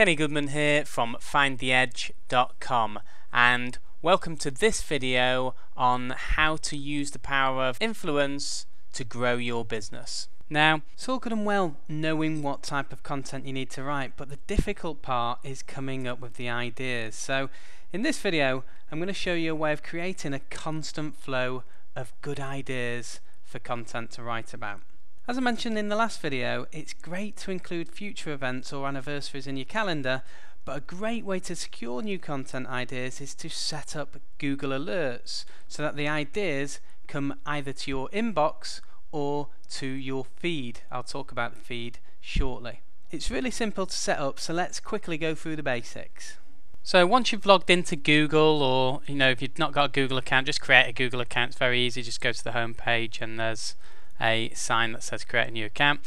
Kenny Goodman here from findtheedge.com, and welcome to this video on how to use the power of influence to grow your business. Now, it's all good and well knowing what type of content you need to write, but the difficult part is coming up with the ideas. So in this video I'm going to show you a way of creating a constant flow of good ideas for content to write about. As I mentioned in the last video, it's great to include future events or anniversaries in your calendar, but a great way to secure new content ideas is to set up Google Alerts so that the ideas come either to your inbox or to your feed. I'll talk about the feed shortly. It's really simple to set up, so let's quickly go through the basics. So once you've logged into Google, or if you've not got a Google account, just create a Google account. It's very easy. Just go to the home page and there's a sign that says create a new account,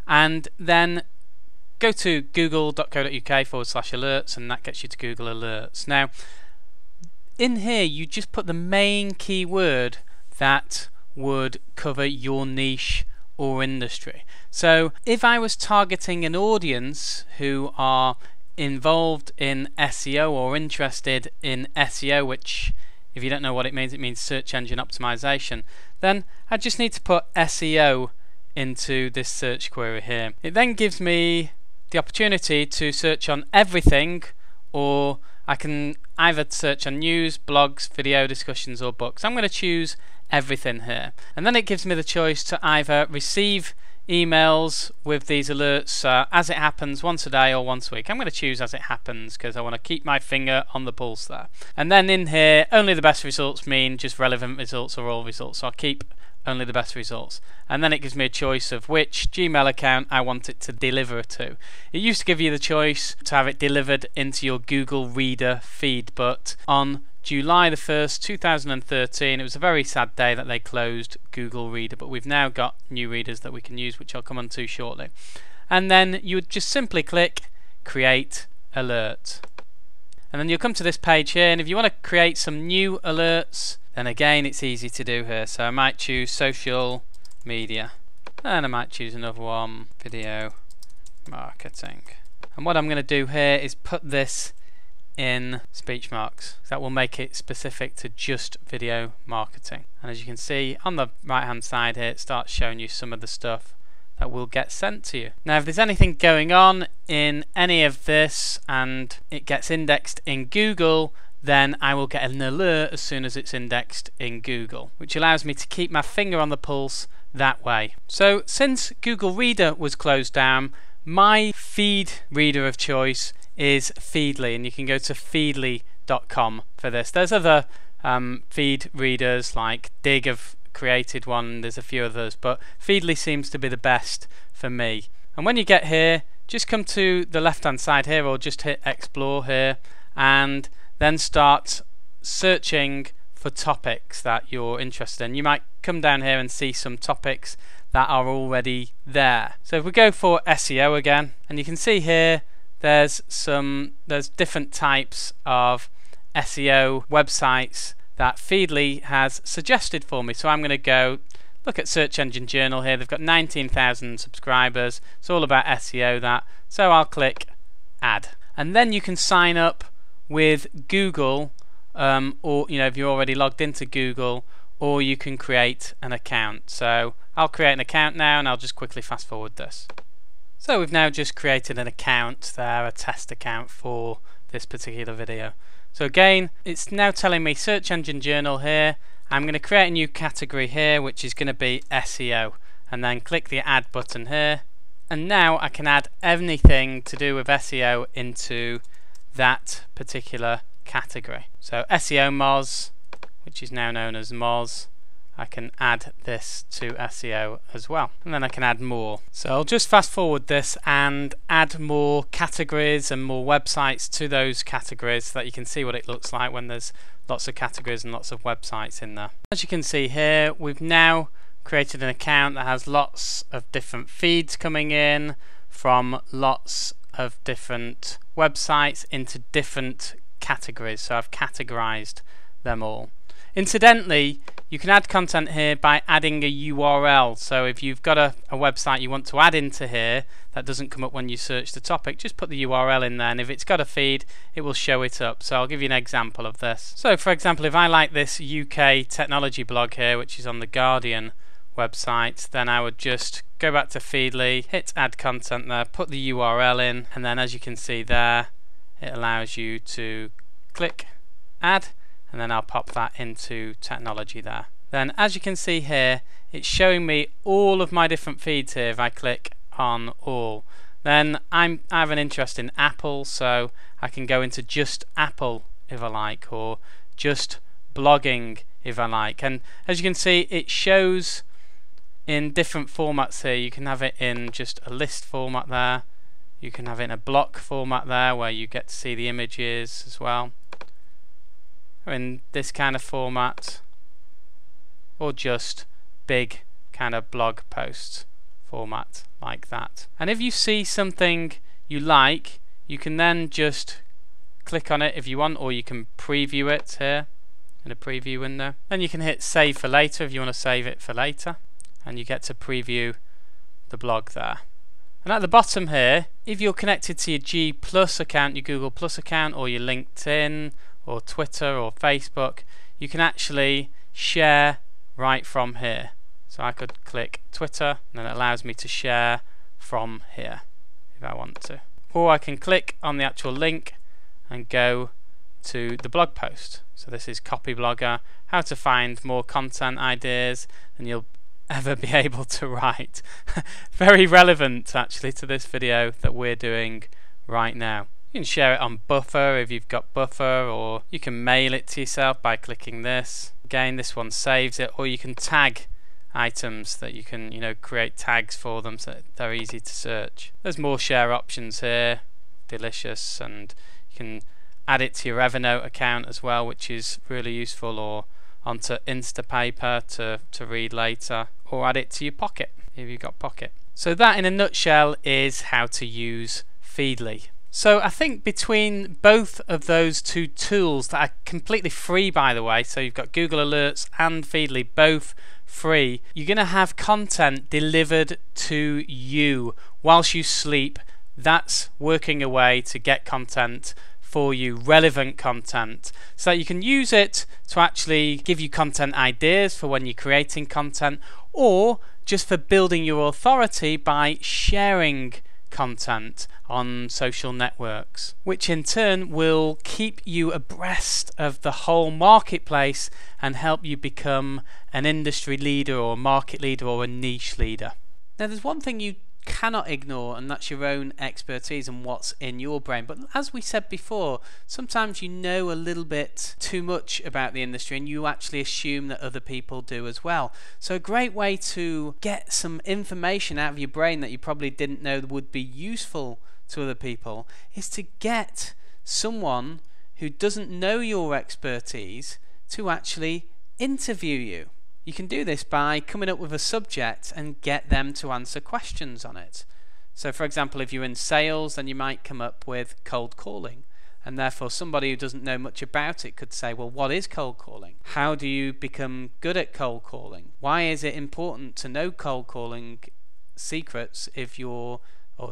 and then go to google.co.uk/alerts, and that gets you to Google Alerts. Now in here you just put the main keyword that would cover your niche or industry. So if I was targeting an audience who are involved in SEO or interested in SEO, which if you don't know what it means search engine optimization, then I just need to put SEO into this search query here. It then gives me the opportunity to search on everything, or I can either search on news, blogs, video discussions or books. I'm going to choose everything here, and then it gives me the choice to either receive emails with these alerts as it happens once a day or once a week. I'm going to choose as it happens because I want to keep my finger on the pulse there. And then in here, only the best results mean just relevant results or all results, so I'll keep only the best results. And then it gives me a choice of which Gmail account I want it to deliver to. It used to give you the choice to have it delivered into your Google Reader feed, but on July the 1st, 2013, it was a very sad day that they closed Google Reader, but we've now got new readers that we can use, which I'll come on to shortly. And then you would just simply click Create Alert. And then you'll come to this page here, and if you want to create some new alerts, then again it's easy to do here. So I might choose social media, and I might choose another one, video marketing. And what I'm going to do here is put this in speech marks. That will make it specific to just video marketing. And as you can see on the right hand side here, it starts showing you some of the stuff that will get sent to you. Now if there's anything going on in any of this and it gets indexed in Google, then I will get an alert as soon as it's indexed in Google, which allows me to keep my finger on the pulse that way. So since Google Reader was closed down, my feed reader of choice is Feedly, and you can go to feedly.com for this. There's other feed readers like Dig have created one, there's a few others, but Feedly seems to be the best for me. And when you get here, just come to the left hand side here, or just hit explore here, and then start searching for topics that you're interested in. You might come down here and see some topics that are already there. So if we go for SEO again, and you can see here there's different types of SEO websites that Feedly has suggested for me. So I'm going to go look at Search Engine Journal here. They've got 19,000 subscribers. It's all about SEO that. So I'll click add, and then you can sign up with Google, or if you're already logged into Google, or you can create an account. So I'll create an account now, and I'll just quickly fast forward this. So we've now just created an account there, a test account for this particular video. So again, it's now telling me Search Engine Journal here. I'm going to create a new category here, which is going to be SEO, and then click the add button here. And now I can add anything to do with SEO into that particular category. So SEO Mars, which is now known as Mars, I can add this to SEO as well, and then I can add more. So I'll just fast forward this and add more categories and more websites to those categories so that you can see what it looks like when there's lots of categories and lots of websites in there. As you can see here, we've now created an account that has lots of different feeds coming in from lots of different websites into different categories. So I've categorized them all. Incidentally, you can add content here by adding a URL. So if you've got a website you want to add into here that doesn't come up when you search the topic, just put the URL in there, and if it's got a feed, it will show it up. So I'll give you an example of this. So for example, if I like this UK technology blog here, which is on the Guardian website, then I would just go back to Feedly, hit add content there, put the URL in, and then as you can see there, it allows you to click add, and then I'll pop that into technology there. Then as you can see here, it's showing me all of my different feeds here. If I click on all, then I have an interest in Apple, so I can go into just Apple if I like, or just blogging if I like. And as you can see, it shows in different formats here. You can have it in just a list format there, you can have it in a block format there where you get to see the images as well, or in this kind of format, or just big kind of blog post format like that. And if you see something you like, you can then just click on it if you want, or you can preview it here in a preview window. Then you can hit save for later if you want to save it for later, and you get to preview the blog there. And at the bottom here, if you're connected to your G Plus account, your Google Plus account, or your LinkedIn or Twitter or Facebook, you can actually share right from here. So I could click Twitter, and then it allows me to share from here if I want to. Or I can click on the actual link and go to the blog post. So this is Copy Blogger, how to find more content ideas than you'll ever be able to write. Very relevant actually to this video that we're doing right now. You can share it on Buffer if you've got Buffer, or you can mail it to yourself by clicking this. Again, this one saves it, or you can tag items that you can, create tags for them so they're easy to search. There's more share options here, delicious, and you can add it to your Evernote account as well, which is really useful, or onto Instapaper to read later, or add it to your Pocket if you've got Pocket. So that in a nutshell is how to use Feedly. So I think between both of those two tools that are completely free, by the way, so you've got Google Alerts and Feedly, both free, you're going to have content delivered to you whilst you sleep. That's working away to get content for you, relevant content, so that you can use it to actually give you content ideas for when you're creating content, or just for building your authority by sharing content on social networks, which in turn will keep you abreast of the whole marketplace and help you become an industry leader or market leader or a niche leader. Now there's one thing you cannot ignore, and that's your own expertise and what's in your brain. But as we said before, sometimes you know a little bit too much about the industry and you actually assume that other people do as well. So a great way to get some information out of your brain that you probably didn't know would be useful to other people is to get someone who doesn't know your expertise to actually interview you. You can do this by coming up with a subject and get them to answer questions on it. So for example, if you're in sales, then you might come up with cold calling, and therefore somebody who doesn't know much about it could say, well, what is cold calling? How do you become good at cold calling? Why is it important to know cold calling secrets or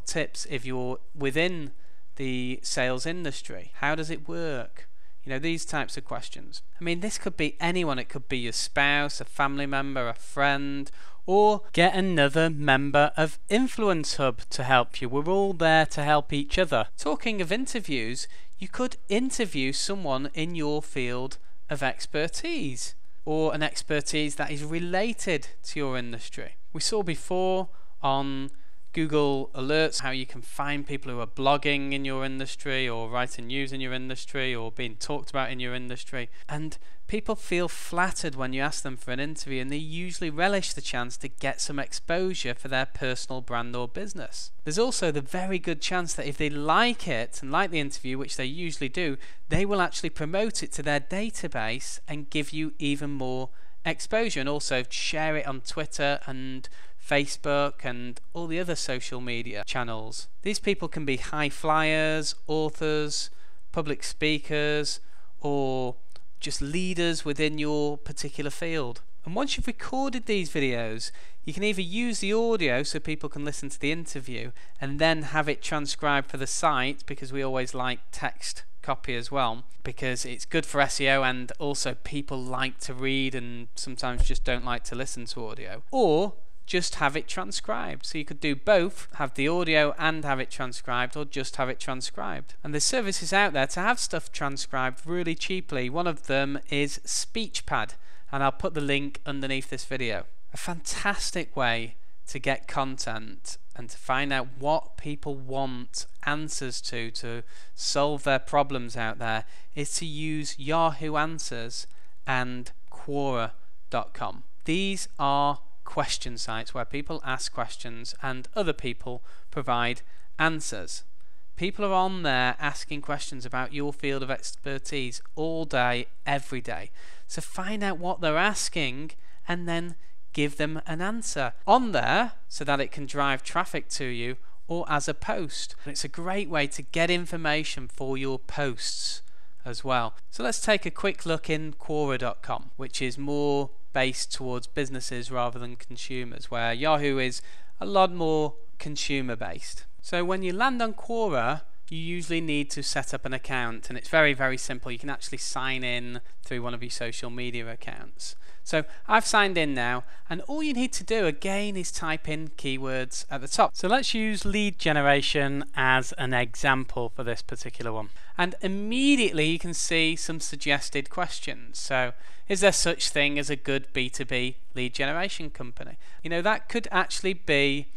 tips if you're within the sales industry? How does it work? These types of questions. I mean, this could be anyone. It could be your spouse, a family member, a friend, or get another member of Influence Hub to help you. We're all there to help each other. Talking of interviews, you could interview someone in your field of expertise, or an expertise that is related to your industry. We saw before on Google Alerts how you can find people who are blogging in your industry, or writing news in your industry, or being talked about in your industry, and people feel flattered when you ask them for an interview, and they usually relish the chance to get some exposure for their personal brand or business. There's also the very good chance that if they like it and like the interview, which they usually do, they will actually promote it to their database and give you even more exposure, and also share it on Twitter and Facebook and all the other social media channels. These people can be high flyers, authors, public speakers, or just leaders within your particular field. And once you've recorded these videos, you can either use the audio so people can listen to the interview and then have it transcribed for the site, because we always like text copy as well, because it's good for SEO and also people like to read and sometimes just don't like to listen to audio. Or just have it transcribed. So you could do both, have the audio and have it transcribed, or just have it transcribed. And there's services out there to have stuff transcribed really cheaply. One of them is SpeechPad, and I'll put the link underneath this video. A fantastic way to get content and to find out what people want answers to solve their problems out there is to use Yahoo Answers and Quora.com. These are question sites where people ask questions and other people provide answers. People are on there asking questions about your field of expertise all day, every day. So find out what they're asking and then give them an answer on there so that it can drive traffic to you, or as a post. And it's a great way to get information for your posts as well. So let's take a quick look in Quora.com, which is more based towards businesses rather than consumers, where Yahoo is a lot more consumer based. So when you land on Quora, you usually need to set up an account, and it's very, very simple. You can actually sign in through one of your social media accounts. So I've signed in now, and all you need to do again is type in keywords at the top. So let's use lead generation as an example for this particular one. And immediately you can see some suggested questions. So is there such thing as a good B2B lead generation company? You know, that could actually be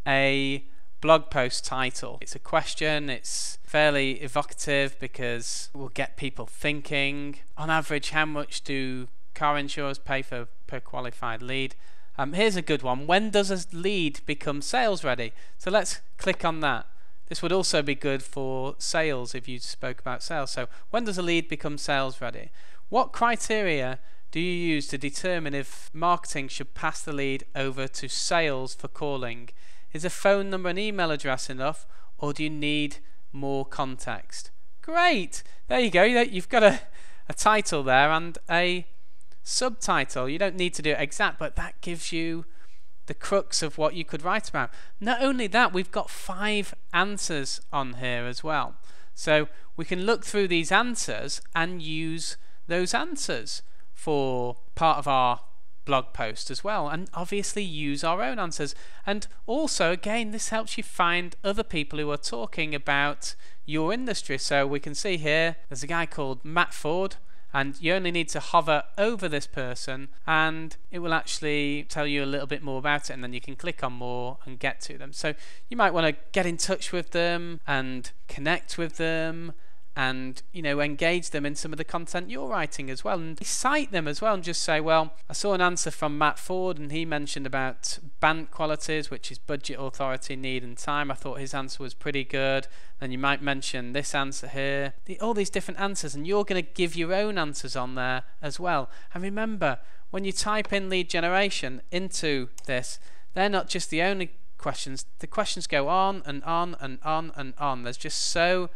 a blog post title. It's a question, it's fairly evocative because it will get people thinking. On average, how much do car insurers pay for per qualified lead? Here's a good one. When does a lead become sales ready? So let's click on that. This would also be good for sales if you spoke about sales. So when does a lead become sales ready? What criteria do you use to determine if marketing should pass the lead over to sales for calling? Is a phone number and email address enough, or do you need more context? Great! There you go. You've got a title there and a subtitle. You don't need to do it exact, but that gives you the crux of what you could write about. Not only that, we've got 5 answers on here as well. So we can look through these answers and use those answers for part of our blog post as well, and obviously use our own answers. And also, again, this helps you find other people who are talking about your industry. So we can see here there's a guy called Matt Ford, and you only need to hover over this person and it will actually tell you a little bit more about it, and then you can click on more and get to them. So you might want to get in touch with them and connect with them and, you know, engage them in some of the content you're writing as well, and cite them as well, and just say, well, I saw an answer from Matt Ford and he mentioned about BANT qualities, which is budget, authority, need and time. I thought his answer was pretty good. Then you might mention this answer here, all these different answers, and you're going to give your own answers on there as well. And remember, when you type in lead generation into this, they're not just the only questions. The questions go on and on and on and on. There's just so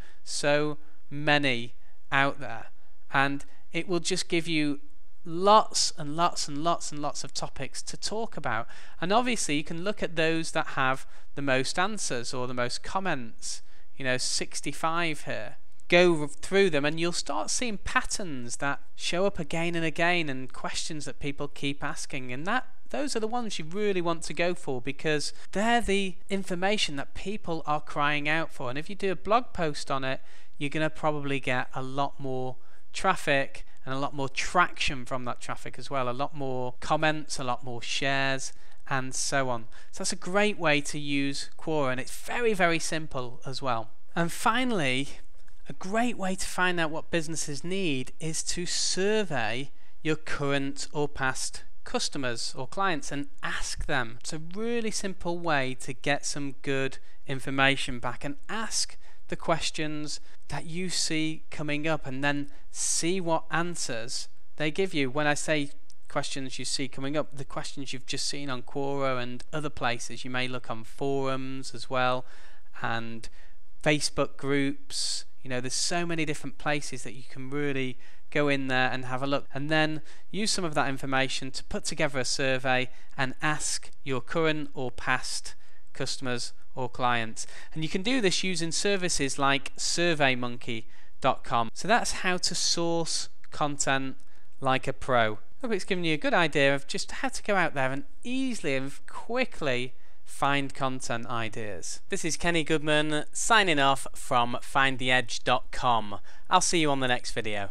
many out there, and it will just give you lots and lots and lots and lots of topics to talk about. And obviously you can look at those that have the most answers or the most comments, you know, 65 here. Go through them and you'll start seeing patterns that show up again and again, and questions that people keep asking, and those are the ones you really want to go for, because they're the information that people are crying out for. And if you do a blog post on it, you're going to probably get a lot more traffic and a lot more traction from that traffic as well, a lot more comments, a lot more shares, and so on. So that's a great way to use Quora, and it's very, very simple as well. And finally, a great way to find out what businesses need is to survey your current or past customers or clients and ask them. It's a really simple way to get some good information back, and ask the questions that you see coming up and then see what answers they give you. When I say questions you see coming up, the questions you've just seen on Quora and other places. You may look on forums as well, and Facebook groups, You know, there's so many different places that you can really go in there and have a look, and then use some of that information to put together a survey and ask your current or past customers or clients. And you can do this using services like surveymonkey.com. So that's how to source content like a pro. Hope it's given you a good idea of just how to go out there and easily and quickly find content ideas. This is Kenny Goodman signing off from findtheedge.com. I'll see you on the next video.